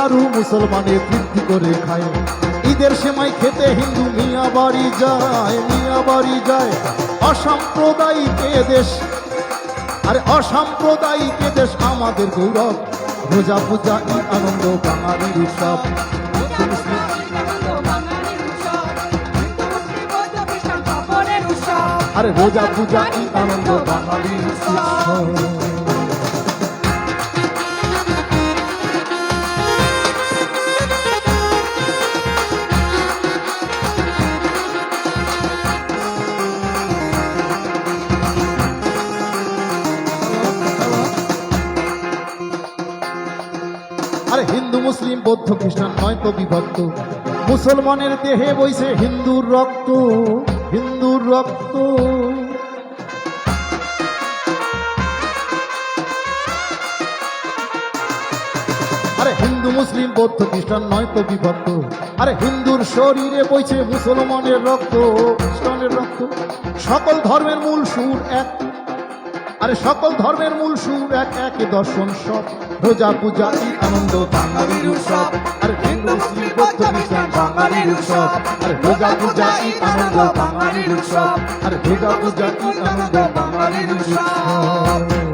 নাড়ু মুসলমানে তৃপ্তি করে খায়। ঈদের সেমাই খেতে হিন্দু মিয়া বাড়ি যায়, মিয়া বাড়ি যায়। অসাম্প্রদায়িক দেশ, আরে অসাম্প্রদায়িক দেশ আমাদের গৌরব। রোজা পূজা ঈদ আনন্দ বাঙালির উৎসব। আরে রোজা পূজা ঈদ আনন্দ বাঙালির উৎসব। আরে হিন্দু মুসলিম বৌদ্ধ খ্রিস্টান নয় তো বিভক্ত, মুসলমানের দেহে বইছে হিন্দুর রক্ত, হিন্দুর রক্ত। আরে হিন্দু মুসলিম বৌদ্ধ খ্রিস্টান নয় তো বিভক্ত, আরে হিন্দুর শরীরে বইছে মুসলমানের রক্ত, খ্রিস্টানের রক্ত। সকল ধর্মের মূল সুর এক, আরে সকল ধর্মের মূল সুর এক, এক দর্শন সব। রোজা পূজা ঈদ আনন্দ বাঙালির উৎসব। আরে হিন্দু মুসলিম বৌদ্ধ খ্রিস্টান বাঙালির উৎসব। আরে রোজা পূজা ঈদ আনন্দ বাঙালির উৎসব। আরে রোজা পূজা ঈদ আনন্দ বাঙালির উৎসব।